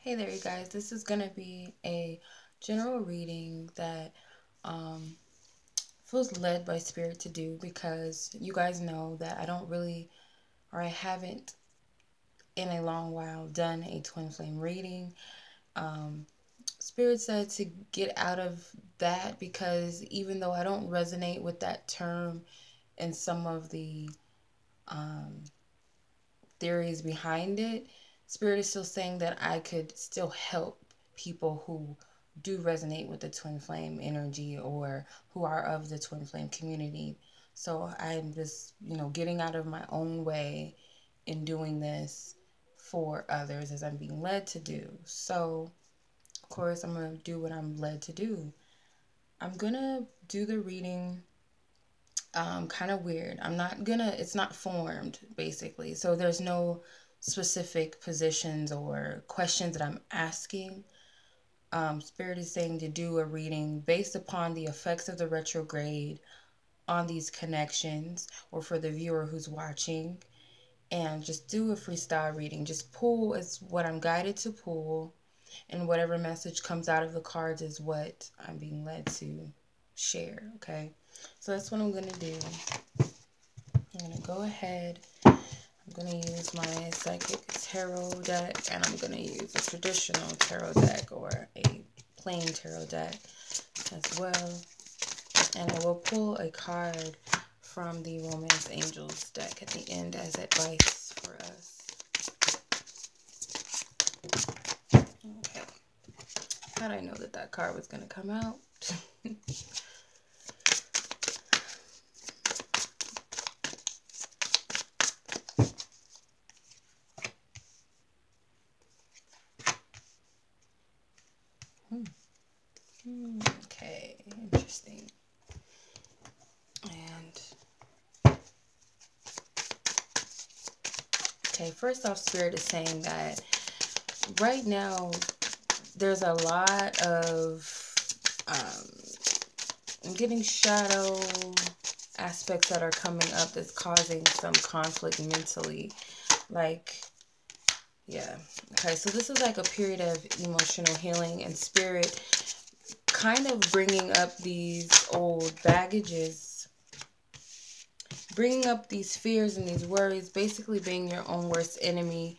Hey there, you guys. This is going to be a general reading that um, feels led by Spirit to do because you guys know that I don't really, or I haven't in a long while done a twin flame reading. Um, Spirit said to get out of that because even though I don't resonate with that term and some of the um, theories behind it, Spirit is still saying that I could still help people who do resonate with the twin flame energy or who are of the twin flame community. So I'm just, getting out of my own way in doing this for others as I'm being led to do. So, of course, I'm going to do what I'm led to do. I'm going to do the reading kind of weird. It's not formed basically. So there's no specific positions or questions that I'm asking. Spirit is saying to do a reading based upon the effects of the retrograde on these connections or for the viewer who's watching, and just do a freestyle reading. Just pull is what I'm guided to pull, and whatever message comes out of the cards is what I'm being led to share. Okay, so that's what I'm gonna do. I'm going to go ahead. I'm going to use my Psychic Tarot deck, and I'm going to use a traditional tarot deck or a plain tarot deck as well. And I will pull a card from the Romance Angels deck at the end as advice for us. Okay. How did I know that card was going to come out? Okay, interesting. And okay, first off, Spirit is saying that right now there's a lot of I'm getting shadow aspects that are coming up that's causing some conflict mentally. Yeah. Okay, so this is like a period of emotional healing, and Spirit kind of bringing up these old baggages, bringing up these fears and these worries, basically being your own worst enemy.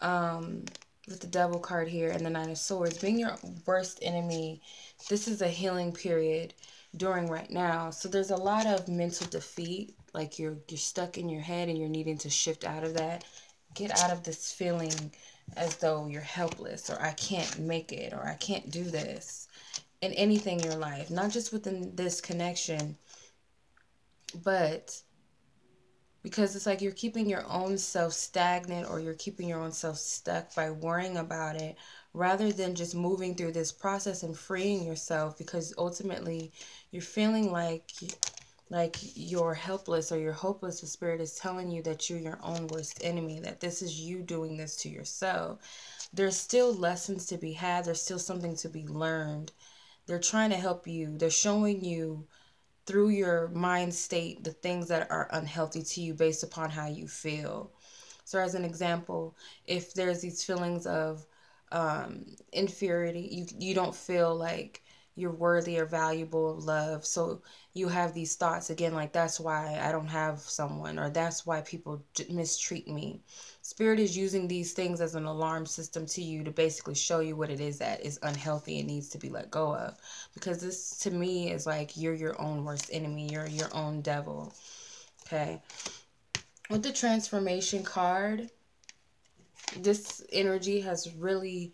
With the Devil card here and the Nine of Swords, being your worst enemy. This is a healing period during right now. So there's a lot of mental defeat, like you're stuck in your head and you're needing to shift out of that. Get out of this feeling as though you're helpless, or I can't make it, or I can't do this in anything in your life, not just within this connection, but because it's like you're keeping your own self stagnant, or you're keeping your own self stuck by worrying about it, rather than just moving through this process and freeing yourself, because ultimately you're feeling like you're helpless or you're hopeless. The Spirit is telling you that you're your own worst enemy, that this is you doing this to yourself. There's still lessons to be had. There's still something to be learned. They're trying to help you. They're showing you through your mind state the things that are unhealthy to you based upon how you feel. So as an example, if there's these feelings of inferiority, you don't feel like you're worthy or valuable of love, so you have these thoughts again, like that's why I don't have someone, or that's why people mistreat me. Spirit is using these things as an alarm system to you to basically show you what it is that is unhealthy and needs to be let go of, because this to me is like you're your own worst enemy, you're your own devil. Okay, with the transformation card, this energy has really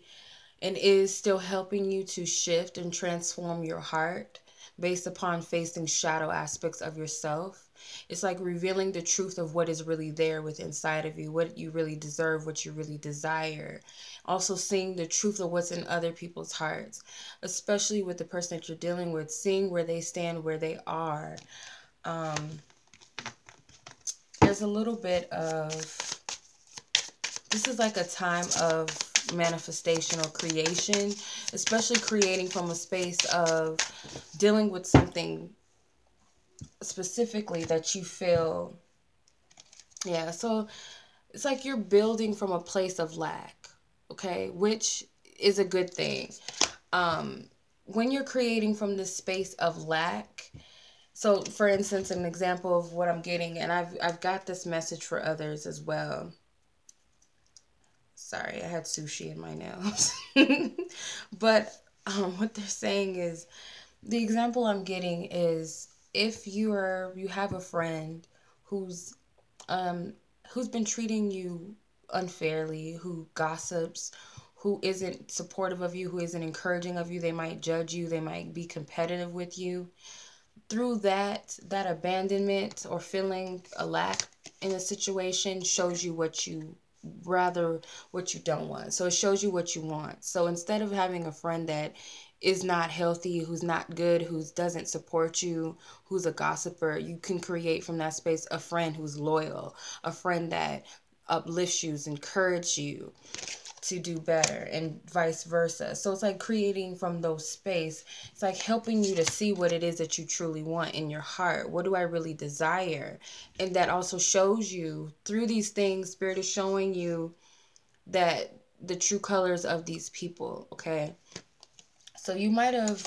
and is still helping you to shift and transform your heart based upon facing shadow aspects of yourself. It's like revealing the truth of what is really there within inside of you, what you really deserve, what you really desire. Also seeing the truth of what's in other people's hearts, especially with the person that you're dealing with, seeing where they stand, where they are. There's a little bit of, this is like a time of manifestation or creation, especially creating from a space of dealing with something specifically that you feel. Yeah, so it's like you're building from a place of lack, okay, which is a good thing. When you're creating from this space of lack, so for instance, an example of what I'm getting, and I've got this message for others as well. Sorry, I had sushi in my nails. But what they're saying is, the example I'm getting is, if you have a friend who's been treating you unfairly, who gossips, who isn't supportive of you, who isn't encouraging of you, they might judge you, they might be competitive with you. Through that abandonment or feeling a lack in a situation shows you what you don't want. So it shows you what you want. So instead of having a friend that is not healthy, who's not good, who doesn't support you, who's a gossiper, you can create from that space a friend who's loyal, a friend that uplifts you, encourages you to do better, and vice versa. So it's like creating from those space. It's like helping you to see what it is that you truly want in your heart. What do I really desire? And that also shows you through these things, Spirit is showing you that the true colors of these people, okay? So you might have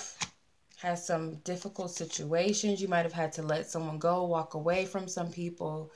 had some difficult situations. You might have had to let someone go, walk away from some people.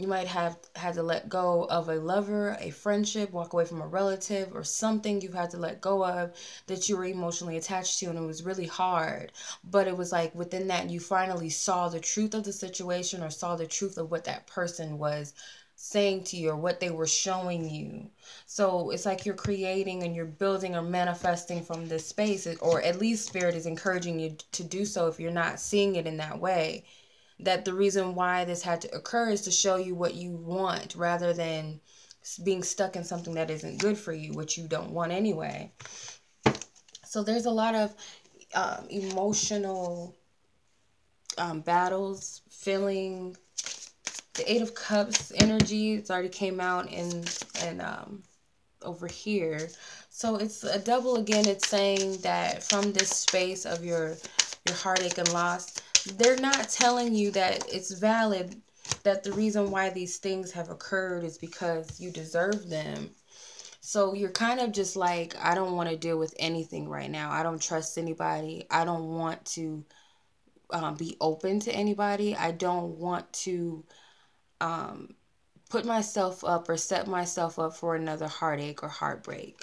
You might have had to let go of a lover, a friendship, walk away from a relative, or something you've had to let go of that you were emotionally attached to, and it was really hard. But it was like within that, you finally saw the truth of the situation, or saw the truth of what that person was saying to you, or what they were showing you. So it's like you're creating and you're building or manifesting from this space, or at least Spirit is encouraging you to do so if you're not seeing it in that way. That the reason why this had to occur is to show you what you want, rather than being stuck in something that isn't good for you, which you don't want anyway. So there's a lot of emotional battles, feeling the Eight of Cups energy. It's already came out in over here. So it's a double again. It's saying that from this space of your heartache and loss, they're not telling you that it's valid, that the reason why these things have occurred is because you deserve them. So you're kind of just like, I don't want to deal with anything right now. I don't trust anybody. I don't want to be open to anybody. I don't want to put myself up or set myself up for another heartache or heartbreak.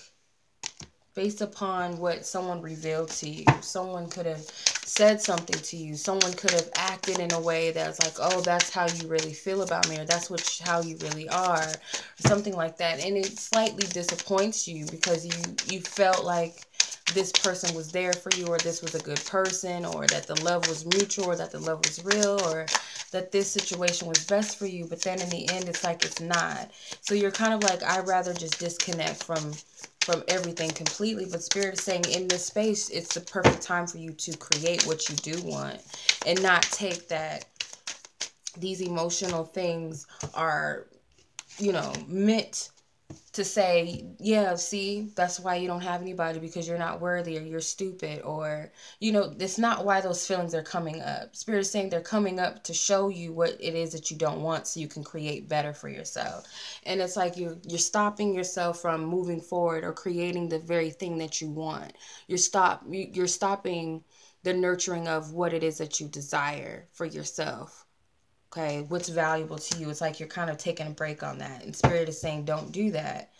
Based upon what someone revealed to you. Someone could have said something to you. Someone could have acted in a way that's like, oh, that's how you really feel about me, or that's how you really are, or something like that. And it slightly disappoints you because you felt like this person was there for you, or this was a good person, or that the love was mutual, or that the love was real, or that this situation was best for you. But then in the end, it's like it's not. So you're kind of like, I'd rather just disconnect from everything completely. But Spirit is saying in this space, it's the perfect time for you to create what you do want, and not take that these emotional things are, meant to say, yeah, see, that's why you don't have anybody, because you're not worthy, or you're stupid, or, it's not why those feelings are coming up. Spirit is saying they're coming up to show you what it is that you don't want, so you can create better for yourself. And it's like you're stopping yourself from moving forward or creating the very thing that you want. You're stopping the nurturing of what it is that you desire for yourself. Okay, what's valuable to you. It's like you're kind of taking a break on that. And Spirit is saying, don't do that.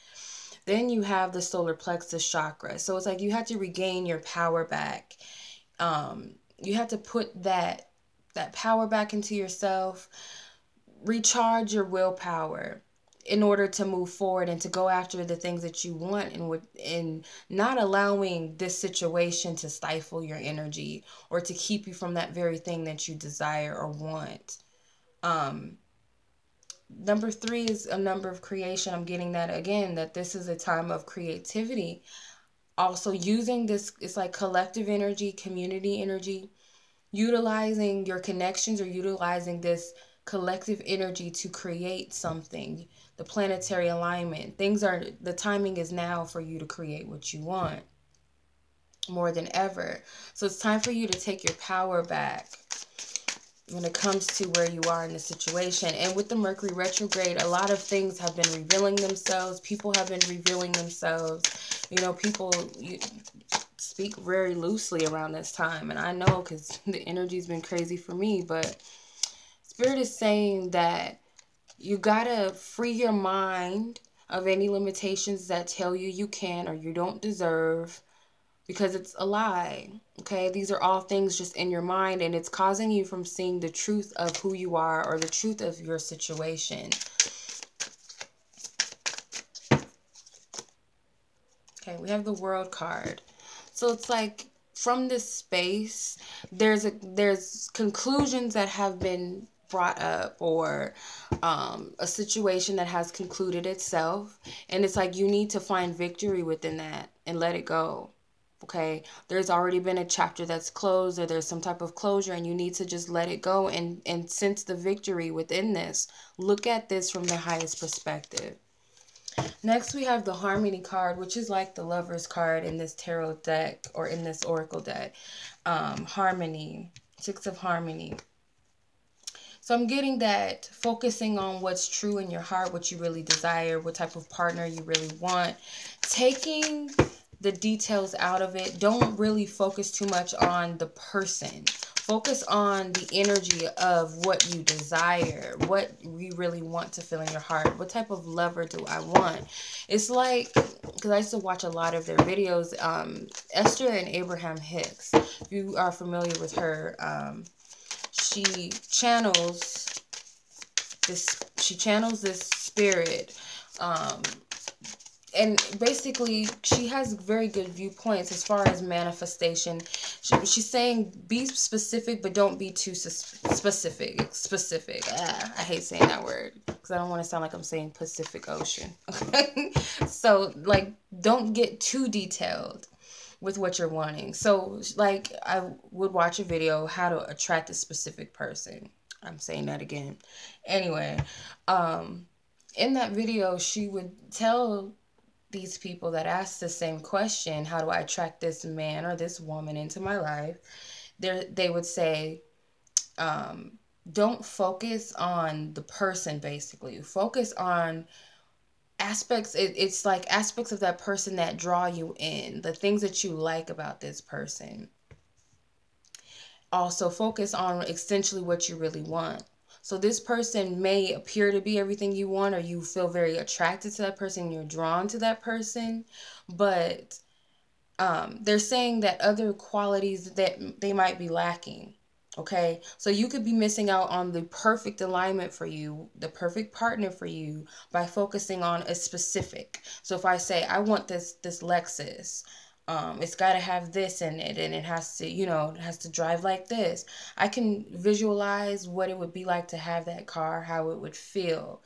Then you have the solar plexus chakra. So it's like you have to regain your power back. You have to put that power back into yourself. Recharge your willpower in order to move forward and to go after the things that you want, and not allowing this situation to stifle your energy or to keep you from that very thing that you desire or want. Number 3 is a number of creation. I'm getting that again, that this is a time of creativity. Also using this, it's like collective energy, community energy, utilizing your connections, or utilizing this collective energy to create something. The planetary alignment. The timing is now for you to create what you want more than ever. So it's time for you to take your power back. when it comes to where you are in the situation. And with the Mercury retrograde, a lot of things have been revealing themselves. People have been revealing themselves. You know, people speak very loosely around this time. And I know because the energy's been crazy for me. But Spirit is saying that you gotta free your mind of any limitations that tell you you can or you don't deserve, because it's a lie. Okay, these are all things just in your mind, and it's causing you from seeing the truth of who you are or the truth of your situation. Okay, we have the World card. So it's like from this space, there's conclusions that have been brought up, or a situation that has concluded itself, and it's like you need to find victory within that and let it go. Okay, there's already been a chapter that's closed, or there's some type of closure, and you need to just let it go and sense the victory within this. Look at this from the highest perspective. Next, we have the Harmony card, which is like the Lover's card in this tarot deck, or in this oracle deck. Harmony, Six of Harmony. So I'm getting that focusing on what's true in your heart, what you really desire, what type of partner you really want. Taking the details out of it. Don't really focus too much on the person. Focus on the energy of what you desire, what you really want to feel in your heart. What type of lover do I want? It's like, because I used to watch a lot of their videos, Esther and Abraham Hicks. If you are familiar with her, she channels this spirit, and basically she has very good viewpoints as far as manifestation. She's saying be specific, but don't be too specific. I hate saying that word because I don't want to sound like I'm saying Pacific Ocean. Okay, so like don't get too detailed with what you're wanting. So like I would watch a video how to attract a specific person. I'm saying that again. Anyway, in that video she would tell these people that ask the same question, how do I attract this man or this woman into my life? They would say, don't focus on the person, basically. Focus on aspects. It's like aspects of that person that draw you in, the things that you like about this person. Also focus on essentially what you really want. So this person may appear to be everything you want, or you feel very attracted to that person, you're drawn to that person, but they're saying that other qualities that they might be lacking. Okay, so you could be missing out on the perfect alignment for you, the perfect partner for you, by focusing on a specific. So if I say I want this Lexus, it's got to have this in it, and it has to, it has to drive like this. I can visualize what it would be like to have that car, how it would feel.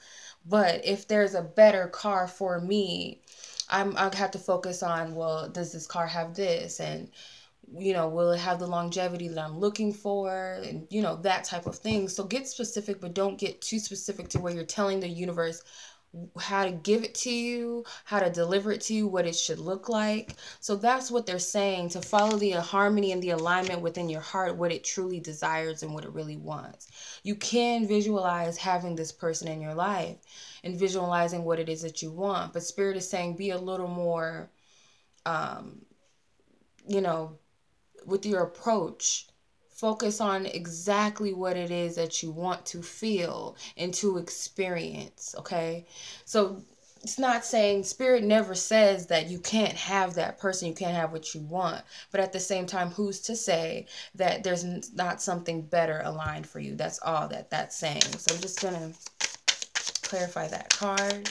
But if there's a better car for me, I'll have to focus on, well, does this car have this? And, will it have the longevity that I'm looking for? And, that type of thing. So get specific, but don't get too specific to where you're telling the universe how to give it to you, how to deliver it to you, what it should look like. So that's what they're saying, to follow the harmony and the alignment within your heart, what it truly desires and what it really wants. You can visualize having this person in your life and visualizing what it is that you want. But Spirit is saying be a little more, with your approach. Focus on exactly what it is that you want to feel and to experience, okay? So it's not saying, Spirit never says that you can't have that person, you can't have what you want. But at the same time, who's to say that there's not something better aligned for you? That's all that's saying. So I'm just going to clarify that card.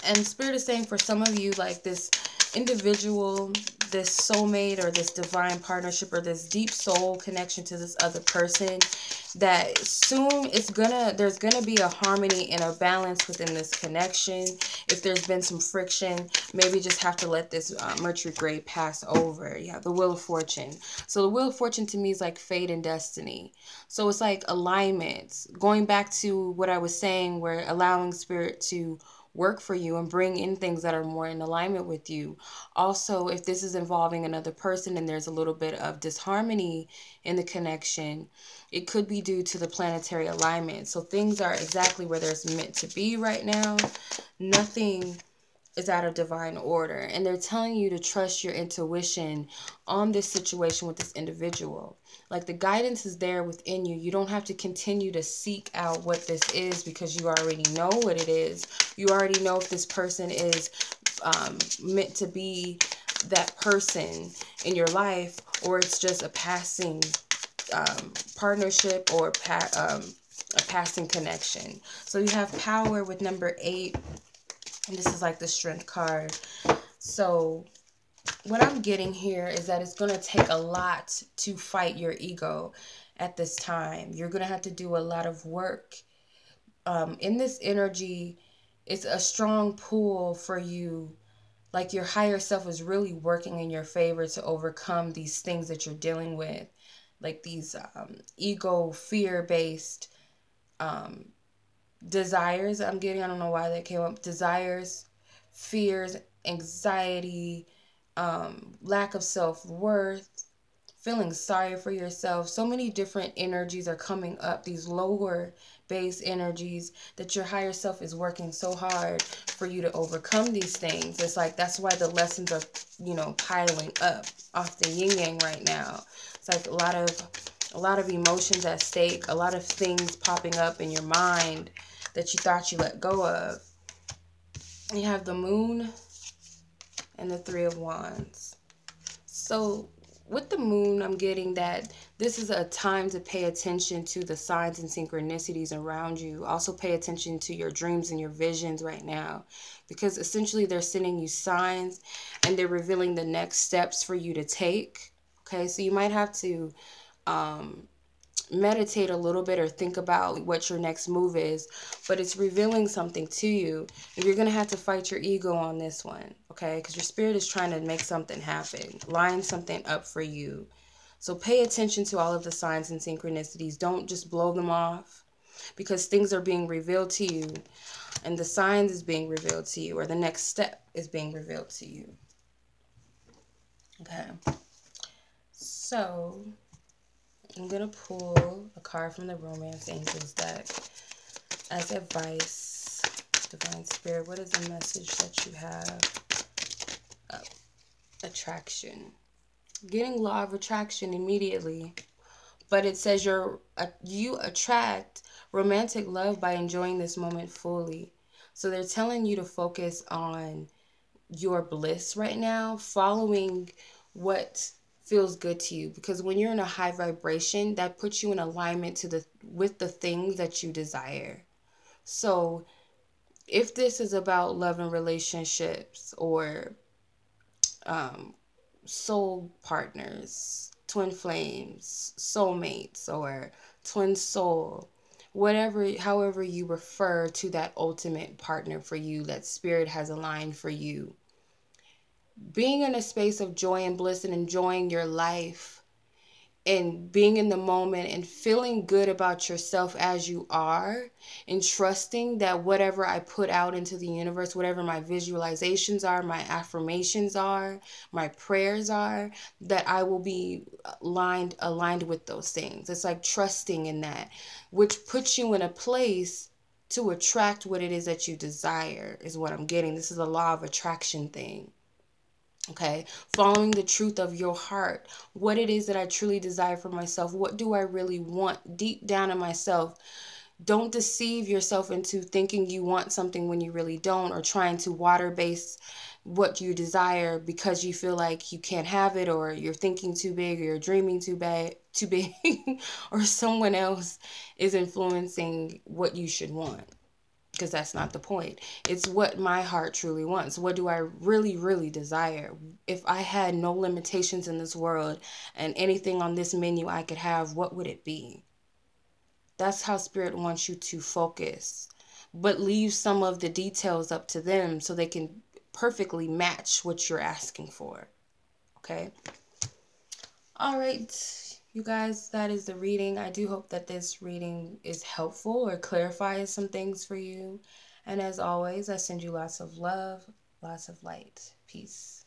And Spirit is saying for some of you, like this individual, this soulmate, or this divine partnership, or this deep soul connection to this other person, that soon there's gonna be a harmony and a balance within this connection. If there's been some friction, maybe just have to let this Mercury pass over. Yeah, the Wheel of Fortune. So the Wheel of Fortune to me is like fate and destiny. So it's like alignments. Going back to what I was saying, where allowing Spirit to work for you and bring in things that are more in alignment with you. Also, if this is involving another person and there's a little bit of disharmony in the connection, it could be due to the planetary alignment. So things are exactly where they're meant to be right now. Nothing is out of divine order. And they're telling you to trust your intuition on this situation with this individual. Like, the guidance is there within you. You don't have to continue to seek out what this is, because you already know what it is. You already know if this person is meant to be that person in your life, or it's just a passing partnership, or a passing connection. So you have power with number 8. And this is like the strength card. So what I'm getting here is that it's going to take a lot to fight your ego at this time. You're going to have to do a lot of work. In this energy, it's a strong pull for you. Like, your higher self is really working in your favor to overcome these things that you're dealing with. Like these ego, fear-based desires I'm getting. I don't know why that came up. Desires, fears, anxiety, lack of self-worth, feeling sorry for yourself. So many different energies are coming up, these lower base energies that your higher self is working so hard for you to overcome these things. It's like, that's why the lessons are, piling up off the yin yang right now. It's like a lot of emotions at stake, a lot of things popping up in your mind that you thought you let go of. You have the Moon and the Three of Wands. So with the Moon, I'm getting that this is a time to pay attention to the signs and synchronicities around you. Also pay attention to your dreams and your visions right now, because essentially they're sending you signs and they're revealing the next steps for you to take. Okay, so you might have to meditate a little bit or think about what your next move is, but it's revealing something to you. And you're going to have to fight your ego on this one, okay? Because your spirit is trying to make something happen, line something up for you. So pay attention to all of the signs and synchronicities. Don't just blow them off, because things are being revealed to you, and the signs is being revealed to you, or the next step is being revealed to you. Okay. So I'm going to pull a card from the Romance Angels deck as advice. Divine Spirit, what is the message that you have? Attraction. Getting law of attraction immediately. But it says you attract romantic love by enjoying this moment fully. So they're telling you to focus on your bliss right now, following what feels good to you, because when you're in a high vibration, that puts you in alignment with the things that you desire. So if this is about love and relationships, or soul partners, twin flames, soulmates, or twin soul, however you refer to that ultimate partner for you that spirit has aligned for you, being in a space of joy and bliss and enjoying your life and being in the moment and feeling good about yourself as you are, and trusting that whatever I put out into the universe, whatever my visualizations are, my affirmations are, my prayers are, that I will be aligned with those things. It's like trusting in that, which puts you in a place to attract what it is that you desire, is what I'm getting. This is a law of attraction thing. Okay, following the truth of your heart, what it is that I truly desire for myself. What do I really want deep down in myself? Don't deceive yourself into thinking you want something when you really don't, or trying to water base what you desire because you feel like you can't have it, or you're thinking too big, or you're dreaming too big, or someone else is influencing what you should want. Because that's not the point. It's what my heart truly wants. What do I really, really desire? If I had no limitations in this world and anything on this menu I could have, what would it be? That's how Spirit wants you to focus. But leave some of the details up to them so they can perfectly match what you're asking for. Okay? All right. You guys, that is the reading. I do hope that this reading is helpful or clarifies some things for you. And as always, I send you lots of love, lots of light. Peace.